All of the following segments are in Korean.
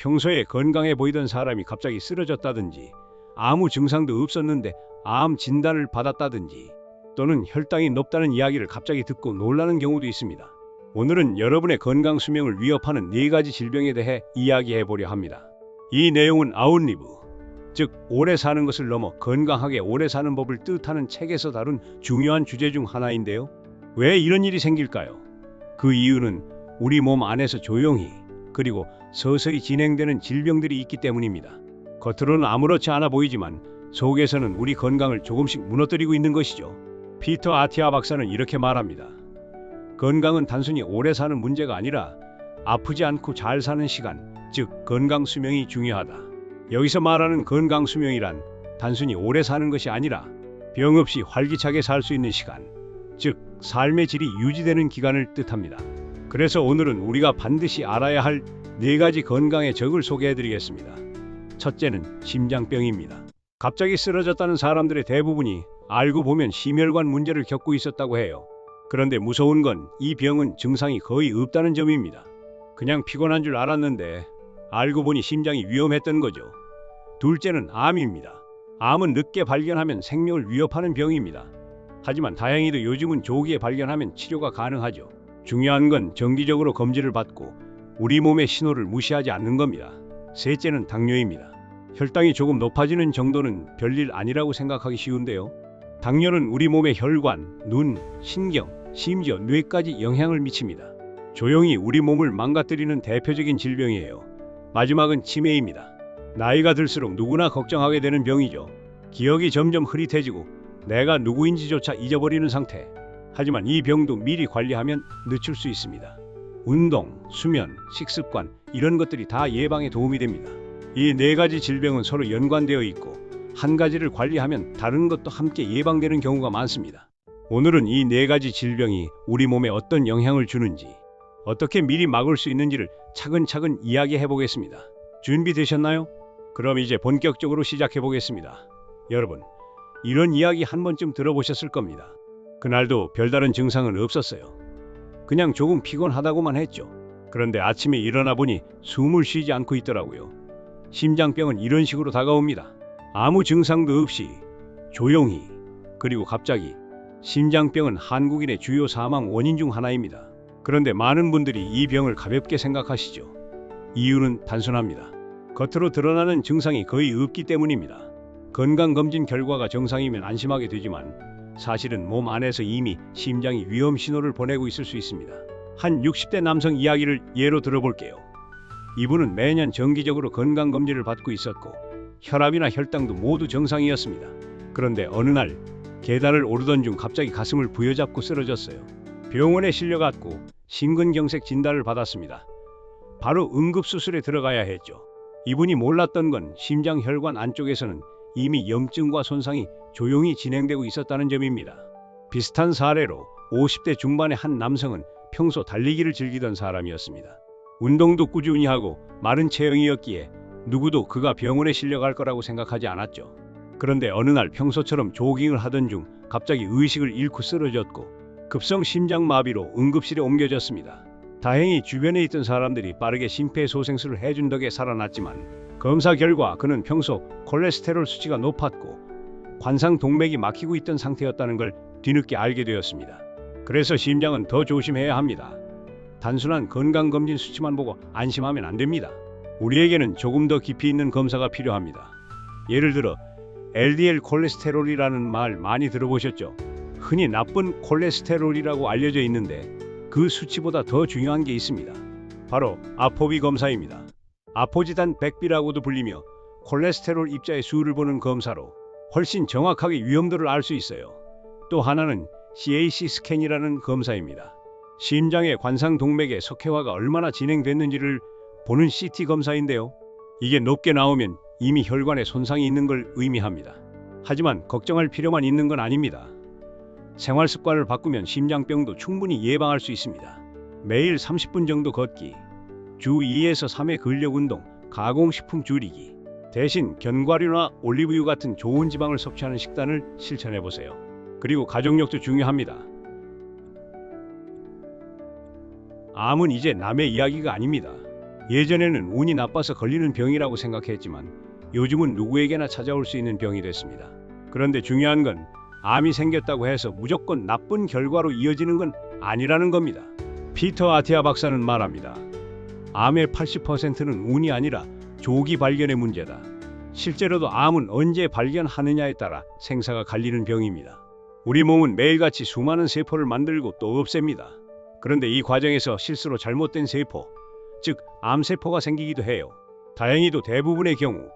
평소에 건강해 보이던 사람이 갑자기 쓰러졌다든지, 아무 증상도 없었는데 암 진단을 받았다든지, 또는 혈당이 높다는 이야기를 갑자기 듣고 놀라는 경우도 있습니다. 오늘은 여러분의 건강 수명을 위협하는 4가지 질병에 대해 이야기해 보려 합니다. 이 내용은 아웃리브, 즉 오래 사는 것을 넘어 건강하게 오래 사는 법을 뜻하는 책에서 다룬 중요한 주제 중 하나인데요. 왜 이런 일이 생길까요? 그 이유는 우리 몸 안에서 조용히 그리고 서서히 진행되는 질병들이 있기 때문입니다. 겉으로는 아무렇지 않아 보이지만 속에서는 우리 건강을 조금씩 무너뜨리고 있는 것이죠. 피터 아티아 박사는 이렇게 말합니다. 건강은 단순히 오래 사는 문제가 아니라 아프지 않고 잘 사는 시간, 즉 건강 수명이 중요하다. 여기서 말하는 건강 수명이란 단순히 오래 사는 것이 아니라 병 없이 활기차게 살 수 있는 시간, 즉 삶의 질이 유지되는 기간을 뜻합니다. 그래서 오늘은 우리가 반드시 알아야 할 4가지 건강의 적을 소개해드리겠습니다. 첫째는 심장병입니다. 갑자기 쓰러졌다는 사람들의 대부분이 알고 보면 심혈관 문제를 겪고 있었다고 해요. 그런데 무서운 건 이 병은 증상이 거의 없다는 점입니다. 그냥 피곤한 줄 알았는데 알고 보니 심장이 위험했던 거죠. 둘째는 암입니다. 암은 늦게 발견하면 생명을 위협하는 병입니다. 하지만 다행히도 요즘은 조기에 발견하면 치료가 가능하죠. 중요한 건 정기적으로 검진을 받고 우리 몸의 신호를 무시하지 않는 겁니다. 셋째는 당뇨입니다. 혈당이 조금 높아지는 정도는 별일 아니라고 생각하기 쉬운데요. 당뇨는 우리 몸의 혈관, 눈, 신경, 심지어 뇌까지 영향을 미칩니다. 조용히 우리 몸을 망가뜨리는 대표적인 질병이에요. 마지막은 치매입니다. 나이가 들수록 누구나 걱정하게 되는 병이죠. 기억이 점점 흐릿해지고 내가 누구인지조차 잊어버리는 상태. 하지만 이 병도 미리 관리하면 늦출 수 있습니다. 운동, 수면, 식습관 이런 것들이 다 예방에 도움이 됩니다. 이 4가지 질병은 서로 연관되어 있고 한 가지를 관리하면 다른 것도 함께 예방되는 경우가 많습니다. 오늘은 이 4가지 질병이 우리 몸에 어떤 영향을 주는지, 어떻게 미리 막을 수 있는지를 차근차근 이야기해 보겠습니다. 준비되셨나요? 그럼 이제 본격적으로 시작해 보겠습니다. 여러분, 이런 이야기 한 번쯤 들어보셨을 겁니다. 그날도 별다른 증상은 없었어요. 그냥 조금 피곤하다고만 했죠. 그런데 아침에 일어나 보니 숨을 쉬지 않고 있더라고요. 심장병은 이런 식으로 다가옵니다. 아무 증상도 없이 조용히, 그리고 갑자기. 심장병은 한국인의 주요 사망 원인 중 하나입니다. 그런데 많은 분들이 이 병을 가볍게 생각하시죠. 이유는 단순합니다. 겉으로 드러나는 증상이 거의 없기 때문입니다. 건강검진 결과가 정상이면 안심하게 되지만 사실은 몸 안에서 이미 심장이 위험 신호를 보내고 있을 수 있습니다. 한 60대 남성 이야기를 예로 들어볼게요. 이분은 매년 정기적으로 건강검진을 받고 있었고 혈압이나 혈당도 모두 정상이었습니다. 그런데 어느 날 계단을 오르던 중 갑자기 가슴을 부여잡고 쓰러졌어요. 병원에 실려갔고 심근경색 진단을 받았습니다. 바로 응급수술에 들어가야 했죠. 이분이 몰랐던 건 심장 혈관 안쪽에서는 이미 염증과 손상이 조용히 진행되고 있었다는 점입니다. 비슷한 사례로 50대 중반의 한 남성은 평소 달리기를 즐기던 사람이었습니다. 운동도 꾸준히 하고 마른 체형이었기에 누구도 그가 병원에 실려갈 거라고 생각하지 않았죠. 그런데 어느 날 평소처럼 조깅을 하던 중 갑자기 의식을 잃고 쓰러졌고 급성 심장마비로 응급실에 옮겨졌습니다. 다행히 주변에 있던 사람들이 빠르게 심폐소생술을 해준 덕에 살아났지만 검사 결과 그는 평소 콜레스테롤 수치가 높았고 관상동맥이 막히고 있던 상태였다는 걸 뒤늦게 알게 되었습니다. 그래서 심장은 더 조심해야 합니다. 단순한 건강검진 수치만 보고 안심하면 안 됩니다. 우리에게는 조금 더 깊이 있는 검사가 필요합니다. 예를 들어 LDL 콜레스테롤이라는 말 많이 들어보셨죠? 흔히 나쁜 콜레스테롤이라고 알려져 있는데 그 수치보다 더 중요한 게 있습니다. 바로 아포비 검사입니다. 아포지단 100B라고도 불리며 콜레스테롤 입자의 수를 보는 검사로 훨씬 정확하게 위험도를 알 수 있어요. 또 하나는 CAC 스캔이라는 검사입니다. 심장의 관상동맥의 석회화가 얼마나 진행됐는지를 보는 CT 검사인데요. 이게 높게 나오면 이미 혈관에 손상이 있는 걸 의미합니다. 하지만 걱정할 필요만 있는 건 아닙니다. 생활 습관을 바꾸면 심장병도 충분히 예방할 수 있습니다. 매일 30분 정도 걷기, 주 2에서 3회 근력 운동, 가공식품 줄이기, 대신 견과류나 올리브유 같은 좋은 지방을 섭취하는 식단을 실천해 보세요. 그리고 가족력도 중요합니다. 암은 이제 남의 이야기가 아닙니다. 예전에는 운이 나빠서 걸리는 병이라고 생각했지만 요즘은 누구에게나 찾아올 수 있는 병이 됐습니다. 그런데 중요한 건 암이 생겼다고 해서 무조건 나쁜 결과로 이어지는 건 아니라는 겁니다. 피터 아티아 박사는 말합니다. 암의 80%는 운이 아니라 조기 발견의 문제다. 실제로도 암은 언제 발견하느냐에 따라 생사가 갈리는 병입니다. 우리 몸은 매일같이 수많은 세포를 만들고 또 없앱니다. 그런데 이 과정에서 실수로 잘못된 세포, 즉 암세포가 생기기도 해요. 다행히도 대부분의 경우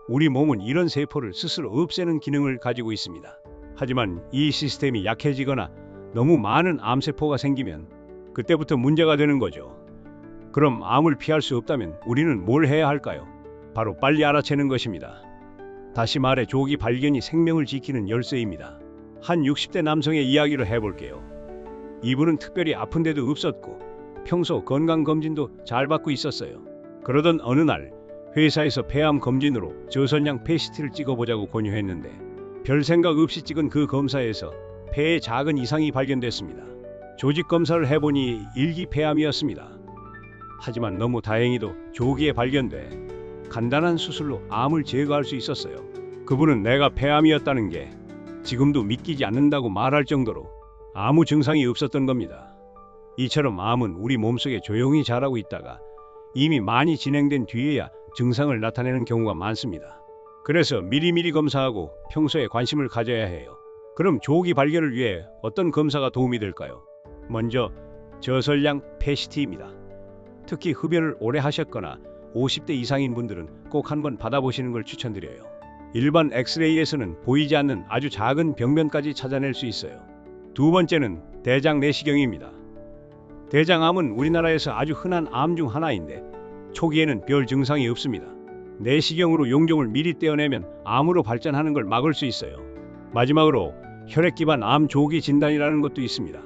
우리 몸은 이런 세포를 스스로 없애는 기능을 가지고 있습니다. 하지만 이 시스템이 약해지거나 너무 많은 암세포가 생기면 그때부터 문제가 되는 거죠. 그럼 암을 피할 수 없다면 우리는 뭘 해야 할까요? 바로 빨리 알아채는 것입니다. 다시 말해 조기 발견이 생명을 지키는 열쇠입니다. 한 60대 남성의 이야기를 해볼게요. 이분은 특별히 아픈 데도 없었고 평소 건강검진도 잘 받고 있었어요. 그러던 어느 날 회사에서 폐암 검진으로 저선량 PET를 찍어보자고 권유했는데 별 생각 없이 찍은 그 검사에서 폐에 작은 이상이 발견됐습니다. 조직 검사를 해보니 일기 폐암이었습니다. 하지만 너무 다행히도 조기에 발견돼 간단한 수술로 암을 제거할 수 있었어요. 그분은 내가 폐암이었다는 게 지금도 믿기지 않는다고 말할 정도로 아무 증상이 없었던 겁니다. 이처럼 암은 우리 몸속에 조용히 자라고 있다가 이미 많이 진행된 뒤에야 증상을 나타내는 경우가 많습니다. 그래서 미리미리 검사하고 평소에 관심을 가져야 해요. 그럼 조기 발견을 위해 어떤 검사가 도움이 될까요? 먼저 저선량 PET입니다. 특히 흡연을 오래 하셨거나 50대 이상인 분들은 꼭 한번 받아보시는 걸 추천드려요. 일반 엑스레이에서는 보이지 않는 아주 작은 병변까지 찾아낼 수 있어요. 두 번째는 대장 내시경입니다. 대장암은 우리나라에서 아주 흔한 암 중 하나인데 초기에는 별 증상이 없습니다. 내시경으로 용종을 미리 떼어내면 암으로 발전하는 걸 막을 수 있어요. 마지막으로 혈액 기반 암 조기 진단이라는 것도 있습니다.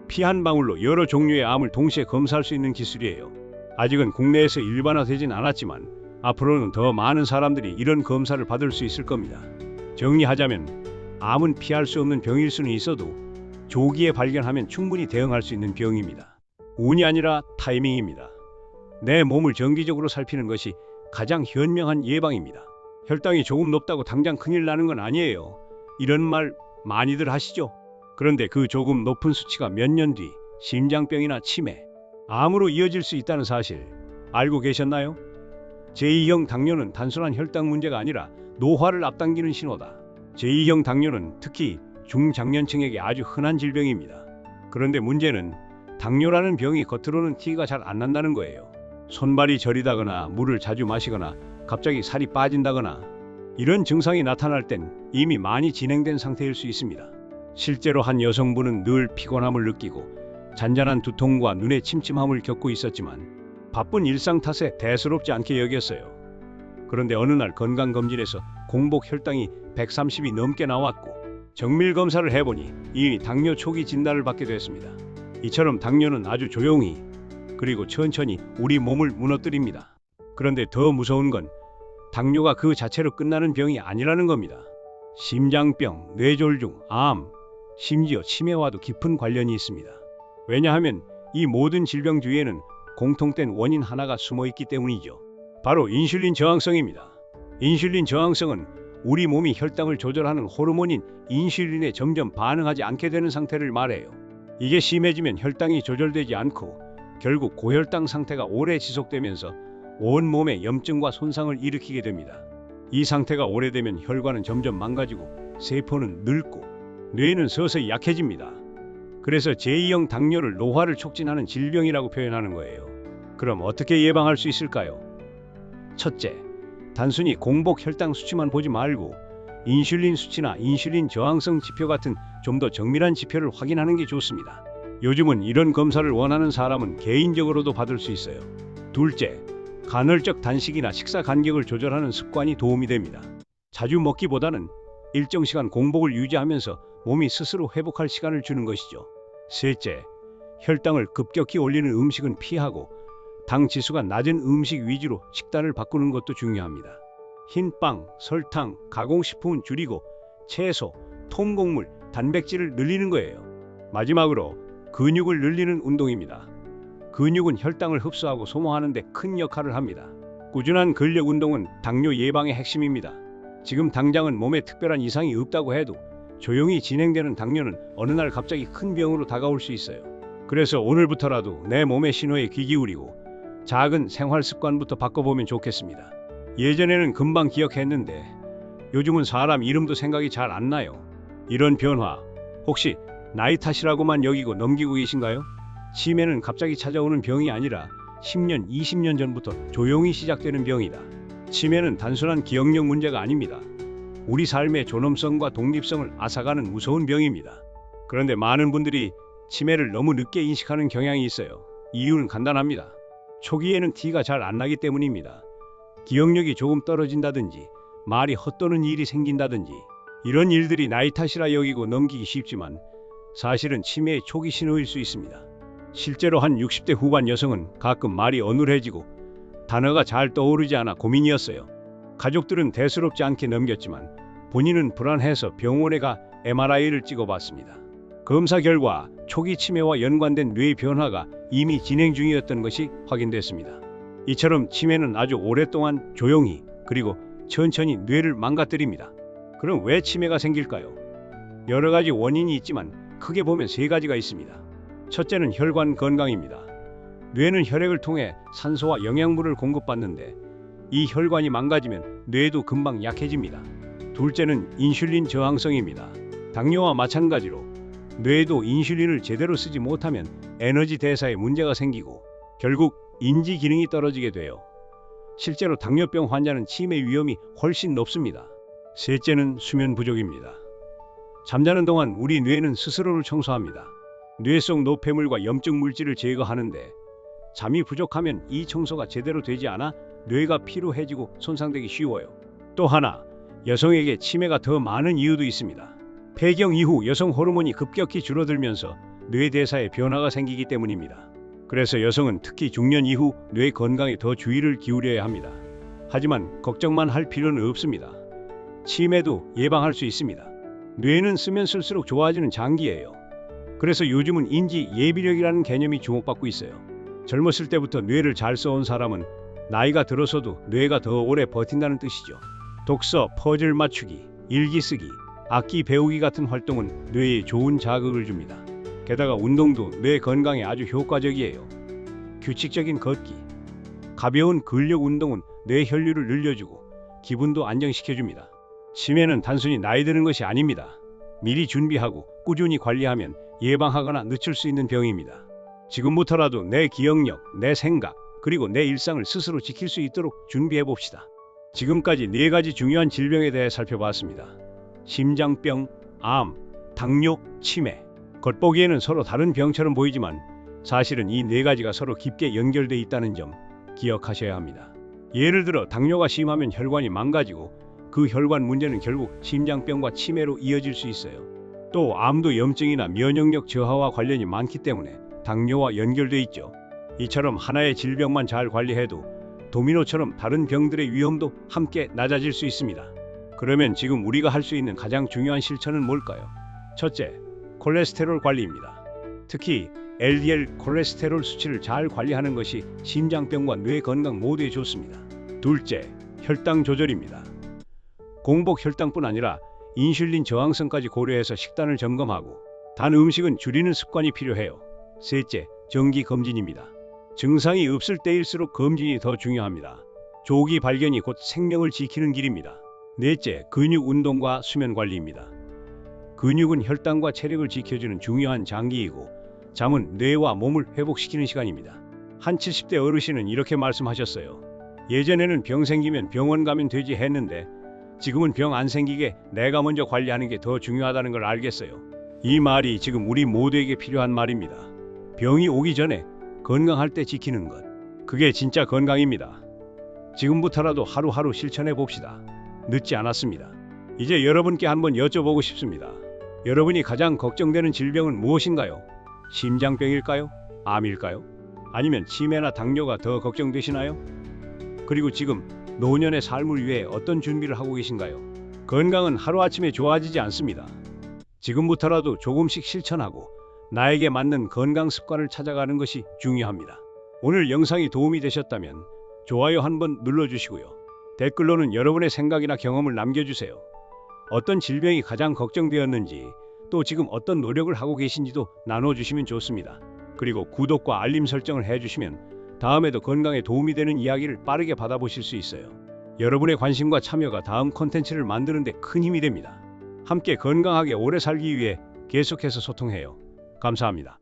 피 한 방울로 여러 종류의 암을 동시에 검사할 수 있는 기술이에요. 아직은 국내에서 일반화되진 않았지만 앞으로는 더 많은 사람들이 이런 검사를 받을 수 있을 겁니다. 정리하자면 암은 피할 수 없는 병일 수는 있어도 조기에 발견하면 충분히 대응할 수 있는 병입니다. 운이 아니라 타이밍입니다. 내 몸을 정기적으로 살피는 것이 가장 현명한 예방입니다. 혈당이 조금 높다고 당장 큰일 나는 건 아니에요. 이런 말 많이들 하시죠? 그런데 그 조금 높은 수치가 몇 년 뒤 심장병이나 치매, 암으로 이어질 수 있다는 사실 알고 계셨나요? 제2형 당뇨는 단순한 혈당 문제가 아니라 노화를 앞당기는 신호다. 제2형 당뇨는 특히 중장년층에게 아주 흔한 질병입니다. 그런데 문제는 당뇨라는 병이 겉으로는 티가 잘 안 난다는 거예요. 손발이 저리다거나 물을 자주 마시거나 갑자기 살이 빠진다거나 이런 증상이 나타날 땐 이미 많이 진행된 상태일 수 있습니다. 실제로 한 여성분은 늘 피곤함을 느끼고 잔잔한 두통과 눈의 침침함을 겪고 있었지만 바쁜 일상 탓에 대수롭지 않게 여겼어요. 그런데 어느 날 건강검진에서 공복 혈당이 130이 넘게 나왔고 정밀 검사를 해보니 이미 당뇨 초기 진단을 받게 됐습니다. 이처럼 당뇨는 아주 조용히 그리고 천천히 우리 몸을 무너뜨립니다. 그런데 더 무서운 건 당뇨가 그 자체로 끝나는 병이 아니라는 겁니다. 심장병, 뇌졸중, 암, 심지어 치매와도 깊은 관련이 있습니다. 왜냐하면 이 모든 질병 뒤에는 공통된 원인 하나가 숨어 있기 때문이죠. 바로 인슐린 저항성입니다. 인슐린 저항성은 우리 몸이 혈당을 조절하는 호르몬인 인슐린에 점점 반응하지 않게 되는 상태를 말해요. 이게 심해지면 혈당이 조절되지 않고 결국 고혈당 상태가 오래 지속되면서 온몸에 염증과 손상을 일으키게 됩니다. 이 상태가 오래되면 혈관은 점점 망가지고 세포는 늙고 뇌는 서서히 약해집니다. 그래서 제2형 당뇨를 노화를 촉진하는 질병이라고 표현하는 거예요. 그럼 어떻게 예방할 수 있을까요? 첫째, 단순히 공복 혈당 수치만 보지 말고 인슐린 수치나 인슐린 저항성 지표 같은 좀 더 정밀한 지표를 확인하는 게 좋습니다. 요즘은 이런 검사를 원하는 사람은 개인적으로도 받을 수 있어요. 둘째, 간헐적 단식이나 식사 간격을 조절하는 습관이 도움이 됩니다. 자주 먹기보다는 일정 시간 공복을 유지하면서 몸이 스스로 회복할 시간을 주는 것이죠. 셋째, 혈당을 급격히 올리는 음식은 피하고 당 지수가 낮은 음식 위주로 식단을 바꾸는 것도 중요합니다. 흰빵, 설탕, 가공식품은 줄이고 채소, 통곡물, 단백질을 늘리는 거예요. 마지막으로 근육을 늘리는 운동입니다. 근육은 혈당을 흡수하고 소모하는 데 큰 역할을 합니다. 꾸준한 근력 운동은 당뇨 예방의 핵심입니다. 지금 당장은 몸에 특별한 이상이 없다고 해도 조용히 진행되는 당뇨는 어느 날 갑자기 큰 병으로 다가올 수 있어요. 그래서 오늘부터라도 내 몸의 신호에 귀 기울이고 작은 생활 습관부터 바꿔보면 좋겠습니다. 예전에는 금방 기억했는데 요즘은 사람 이름도 생각이 잘 안 나요. 이런 변화 혹시 나이 탓이라고만 여기고 넘기고 계신가요? 치매는 갑자기 찾아오는 병이 아니라 10년, 20년 전부터 조용히 시작되는 병이다. 치매는 단순한 기억력 문제가 아닙니다. 우리 삶의 존엄성과 독립성을 앗아가는 무서운 병입니다. 그런데 많은 분들이 치매를 너무 늦게 인식하는 경향이 있어요. 이유는 간단합니다. 초기에는 티가 잘 안 나기 때문입니다. 기억력이 조금 떨어진다든지 말이 헛도는 일이 생긴다든지 이런 일들이 나이 탓이라 여기고 넘기기 쉽지만 사실은 치매의 초기 신호일 수 있습니다. 실제로 한 60대 후반 여성은 가끔 말이 어눌해지고 단어가 잘 떠오르지 않아 고민이었어요. 가족들은 대수롭지 않게 넘겼지만 본인은 불안해서 병원에 가 MRI를 찍어봤습니다. 검사 결과 초기 치매와 연관된 뇌 변화가 이미 진행 중이었던 것이 확인됐습니다. 이처럼 치매는 아주 오랫동안 조용히 그리고 천천히 뇌를 망가뜨립니다. 그럼 왜 치매가 생길까요? 여러 가지 원인이 있지만 크게 보면 세 가지가 있습니다. 첫째는 혈관 건강입니다. 뇌는 혈액을 통해 산소와 영양분을 공급받는데 이 혈관이 망가지면 뇌도 금방 약해집니다. 둘째는 인슐린 저항성입니다. 당뇨와 마찬가지로 뇌도 인슐린을 제대로 쓰지 못하면 에너지 대사에 문제가 생기고 결국 인지 기능이 떨어지게 돼요. 실제로 당뇨병 환자는 치매 위험이 훨씬 높습니다. 셋째는 수면 부족입니다. 잠자는 동안 우리 뇌는 스스로를 청소합니다. 뇌 속 노폐물과 염증 물질을 제거하는데 잠이 부족하면 이 청소가 제대로 되지 않아 뇌가 피로해지고 손상되기 쉬워요. 또 하나, 여성에게 치매가 더 많은 이유도 있습니다. 폐경 이후 여성 호르몬이 급격히 줄어들면서 뇌 대사에 변화가 생기기 때문입니다. 그래서 여성은 특히 중년 이후 뇌 건강에 더 주의를 기울여야 합니다. 하지만 걱정만 할 필요는 없습니다. 치매도 예방할 수 있습니다. 뇌는 쓰면 쓸수록 좋아지는 장기예요. 그래서 요즘은 인지 예비력이라는 개념이 주목받고 있어요. 젊었을 때부터 뇌를 잘 써온 사람은 나이가 들어서도 뇌가 더 오래 버틴다는 뜻이죠. 독서, 퍼즐 맞추기, 일기 쓰기, 악기 배우기 같은 활동은 뇌에 좋은 자극을 줍니다. 게다가 운동도 뇌 건강에 아주 효과적이에요. 규칙적인 걷기, 가벼운 근력 운동은 뇌 혈류를 늘려주고 기분도 안정시켜줍니다. 치매는 단순히 나이 드는 것이 아닙니다. 미리 준비하고 꾸준히 관리하면 예방하거나 늦출 수 있는 병입니다. 지금부터라도 내 기억력, 내 생각, 그리고 내 일상을 스스로 지킬 수 있도록 준비해 봅시다. 지금까지 4가지 중요한 질병에 대해 살펴봤습니다. 심장병, 암, 당뇨, 치매. 겉보기에는 서로 다른 병처럼 보이지만 사실은 이 4가지가 서로 깊게 연결돼 있다는 점 기억하셔야 합니다. 예를 들어 당뇨가 심하면 혈관이 망가지고 그 혈관 문제는 결국 심장병과 치매로 이어질 수 있어요. 또 암도 염증이나 면역력 저하와 관련이 많기 때문에 당뇨와 연결돼 있죠. 이처럼 하나의 질병만 잘 관리해도 도미노처럼 다른 병들의 위험도 함께 낮아질 수 있습니다. 그러면 지금 우리가 할 수 있는 가장 중요한 실천은 뭘까요? 첫째, 콜레스테롤 관리입니다. 특히 LDL 콜레스테롤 수치를 잘 관리하는 것이 심장병과 뇌 건강 모두에 좋습니다. 둘째, 혈당 조절입니다. 공복 혈당뿐 아니라 인슐린 저항성까지 고려해서 식단을 점검하고 단 음식은 줄이는 습관이 필요해요. 셋째, 정기 검진입니다. 증상이 없을 때일수록 검진이 더 중요합니다. 조기 발견이 곧 생명을 지키는 길입니다. 넷째, 근육 운동과 수면 관리입니다. 근육은 혈당과 체력을 지켜주는 중요한 장기이고 잠은 뇌와 몸을 회복시키는 시간입니다. 한 70대 어르신은 이렇게 말씀하셨어요. 예전에는 병 생기면 병원 가면 되지 했는데 지금은 병 안 생기게 내가 먼저 관리하는 게 더 중요하다는 걸 알겠어요. 이 말이 지금 우리 모두에게 필요한 말입니다. 병이 오기 전에 건강할 때 지키는 것. 그게 진짜 건강입니다. 지금부터라도 하루하루 실천해 봅시다. 늦지 않았습니다. 이제 여러분께 한번 여쭤보고 싶습니다. 여러분이 가장 걱정되는 질병은 무엇인가요? 심장병일까요? 암일까요? 아니면 치매나 당뇨가 더 걱정되시나요? 그리고 지금 노년의 삶을 위해 어떤 준비를 하고 계신가요? 건강은 하루아침에 좋아지지 않습니다. 지금부터라도 조금씩 실천하고 나에게 맞는 건강 습관을 찾아가는 것이 중요합니다. 오늘 영상이 도움이 되셨다면 좋아요 한번 눌러주시고요. 댓글로는 여러분의 생각이나 경험을 남겨주세요. 어떤 질병이 가장 걱정되었는지, 또 지금 어떤 노력을 하고 계신지도 나눠주시면 좋습니다. 그리고 구독과 알림 설정을 해주시면 다음에도 건강에 도움이 되는 이야기를 빠르게 받아보실 수 있어요. 여러분의 관심과 참여가 다음 콘텐츠를 만드는 데 큰 힘이 됩니다. 함께 건강하게 오래 살기 위해 계속해서 소통해요. 감사합니다.